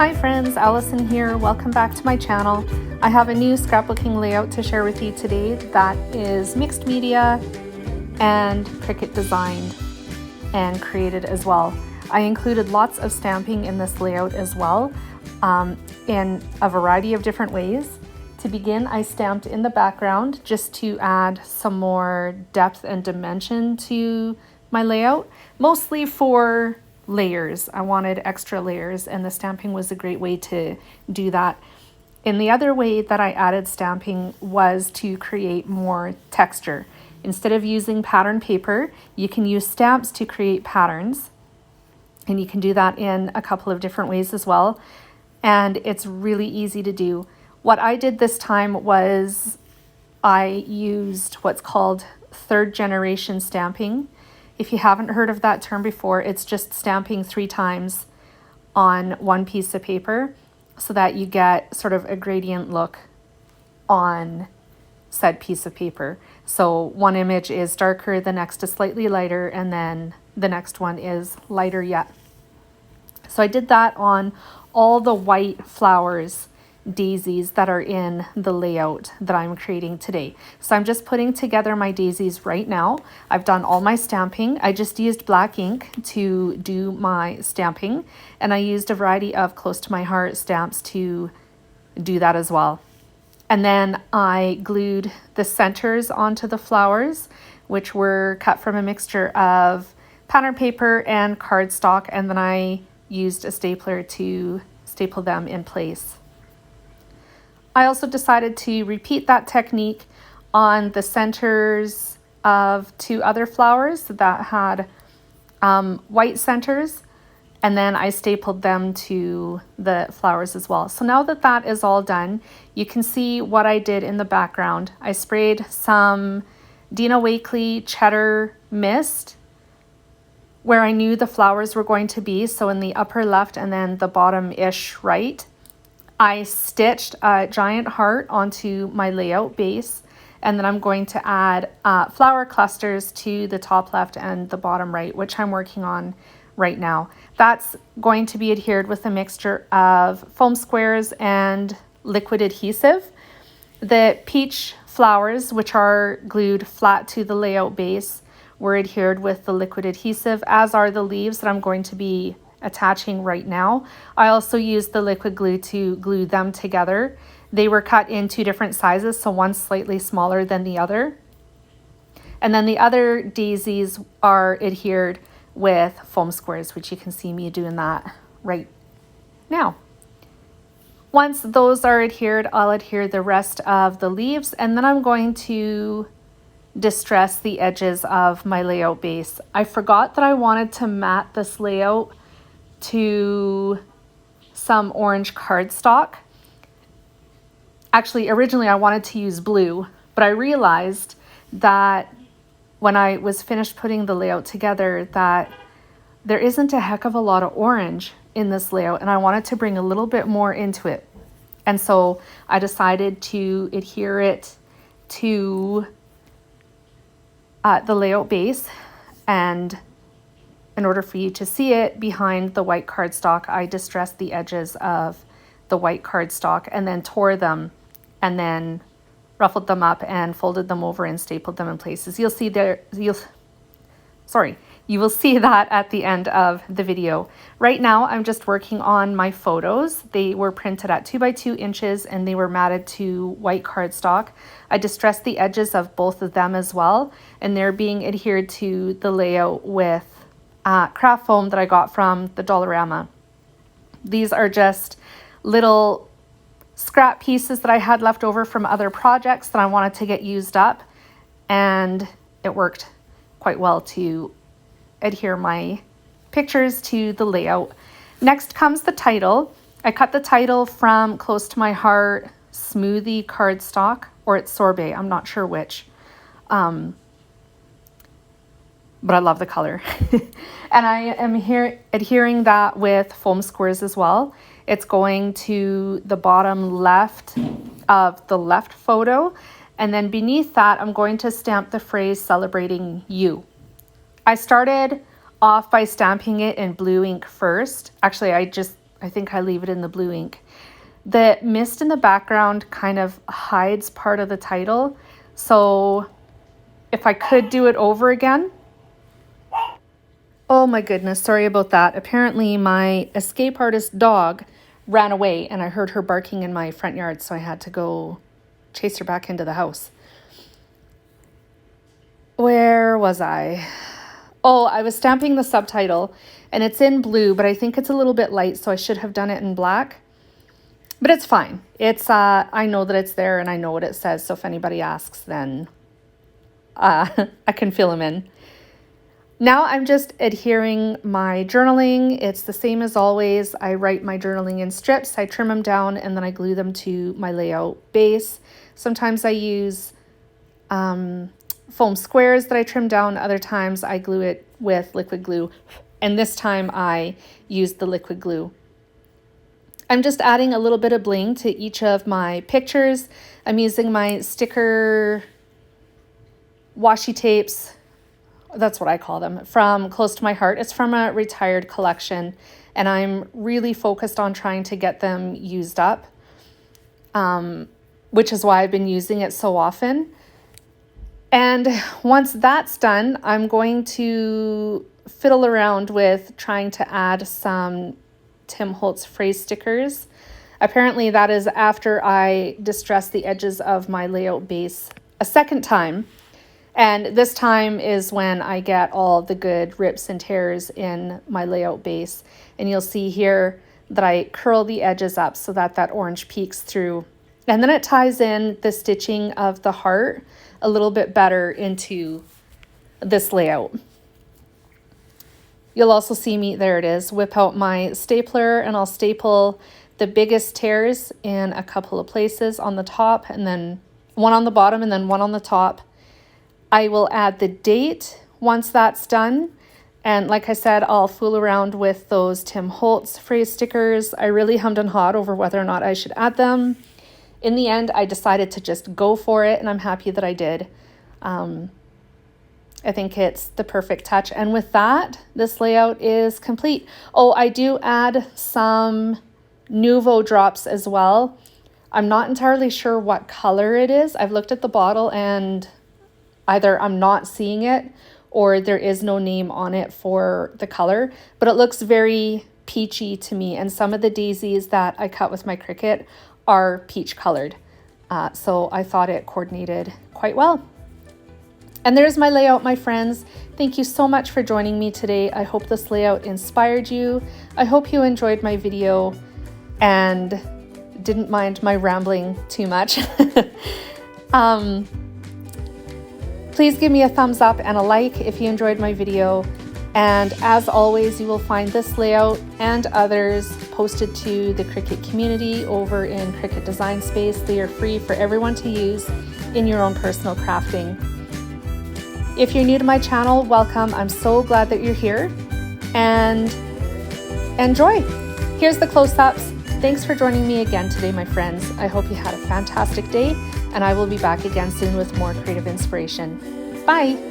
Hi friends, Allison here. Welcome back to my channel. I have a new scrapbooking layout to share with you today that is mixed media and Cricut designed and created as well. I included lots of stamping in this layout as well, in a variety of different ways. To begin, I stamped in the background just to add some more depth and dimension to my layout, mostly for layers. I wanted extra layers, and the stamping was a great way to do that. And the other way that I added stamping was to create more texture. Instead of using pattern paper, you can use stamps to create patterns, and you can do that in a couple of different ways as well. And it's really easy to do. What I did this time was I used what's called third generation stamping. If you haven't heard of that term before, it's just stamping 3 times on one piece of paper so that you get sort of a gradient look on said piece of paper. So one image is darker, the next is slightly lighter, and then the next one is lighter yet. So I did that on all the white flowers, daisies that are in the layout that I'm creating today. So I'm just putting together my daisies right now. I've done all my stamping. I just used black ink to do my stamping, and I used a variety of Close to My Heart stamps to do that as well. And then I glued the centers onto the flowers, which were cut from a mixture of pattern paper and cardstock, and then I used a stapler to staple them in place. I also decided to repeat that technique on the centers of 2 other flowers that had white centers, and then I stapled them to the flowers as well. So now that that is all done, you can see what I did in the background. I sprayed some Dina Wakley cheddar mist where I knew the flowers were going to be, so in the upper left and then the bottom-ish right. I stitched a giant heart onto my layout base, and then I'm going to add flower clusters to the top left and the bottom right, which I'm working on right now. That's going to be adhered with a mixture of foam squares and liquid adhesive. The peach flowers, which are glued flat to the layout base, were adhered with the liquid adhesive, as are the leaves that I'm going to be attaching right now. I also used the liquid glue to glue them together. They were cut in 2 different sizes, so one's slightly smaller than the other. And then the other daisies are adhered with foam squares, which you can see me doing that right now. Once those are adhered, I'll adhere the rest of the leaves, and then I'm going to distress the edges of my layout base. I forgot that I wanted to mat this layout to some orange cardstock. Actually, originally I wanted to use blue, but I realized that when I was finished putting the layout together that there isn't a heck of a lot of orange in this layout, and I wanted to bring a little bit more into it. And so I decided to adhere it to the layout base, and in order for you to see it behind the white cardstock, I distressed the edges of the white cardstock and then tore them and then ruffled them up and folded them over and stapled them in places. You'll see there, you will see that at the end of the video. Right now, I'm just working on my photos. They were printed at 2 by 2 inches and they were matted to white cardstock. I distressed the edges of both of them as well, and they're being adhered to the layout with craft foam that I got from the Dollarama. These are just little scrap pieces that I had left over from other projects that I wanted to get used up, and it worked quite well to adhere my pictures to the layout. Next comes the title. I cut the title from Close to My Heart Smoothie cardstock, or it's sorbet, I'm not sure which. But I love the color. And I am here adhering that with foam squares as well. It's going to the bottom left of the left photo. And then beneath that, I'm going to stamp the phrase celebrating you. I started off by stamping it in blue ink first. Actually, I think I leave it in the blue ink. The mist in the background kind of hides part of the title. So if I could do it over again. Oh my goodness, sorry about that. Apparently my escape artist dog ran away and I heard her barking in my front yard, so I had to go chase her back into the house. Where was I? Oh, I was stamping the subtitle and it's in blue, but I think it's a little bit light, so I should have done it in black. But it's fine. It's I know that it's there and I know what it says, so if anybody asks, then I can fill them in. Now I'm just adhering my journaling. It's the same as always. I write my journaling in strips, I trim them down, and then I glue them to my layout base. Sometimes I use foam squares that I trim down. Other times I glue it with liquid glue. And this time I used the liquid glue. I'm just adding a little bit of bling to each of my pictures. I'm using my sticker washi tapes. That's what I call them, from Close to My Heart. It's from a retired collection, and I'm really focused on trying to get them used up, which is why I've been using it so often. And once that's done, I'm going to fiddle around with trying to add some Tim Holtz phrase stickers. Apparently that is after I distress the edges of my layout base a second time. And this time is when I get all the good rips and tears in my layout base. And you'll see here that I curl the edges up so that that orange peeks through. And then it ties in the stitching of the heart a little bit better into this layout. You'll also see me, there it is, whip out my stapler and I'll staple the biggest tears in a couple of places on the top, and then one on the bottom and then one on the top. I will add the date once that's done. And like I said, I'll fool around with those Tim Holtz phrase stickers. I really hummed and hawed over whether or not I should add them. In the end, I decided to just go for it, and I'm happy that I did. I think it's the perfect touch. And with that, this layout is complete. Oh, I do add some Nuvo drops as well. I'm not entirely sure what color it is. I've looked at the bottle and either I'm not seeing it or there is no name on it for the color, but it looks very peachy to me. And some of the daisies that I cut with my Cricut are peach colored. So I thought it coordinated quite well. And there's my layout, my friends. Thank you so much for joining me today. I hope this layout inspired you. I hope you enjoyed my video and didn't mind my rambling too much. Please give me a thumbs up and a like if you enjoyed my video. And as always, you will find this layout and others posted to the Cricut community over in Cricut Design Space. They are free for everyone to use in your own personal crafting. If you're new to my channel, welcome. I'm so glad that you're here, and enjoy. Here's the close-ups. Thanks for joining me again today, my friends. I hope you had a fantastic day, and I will be back again soon with more creative inspiration. Bye.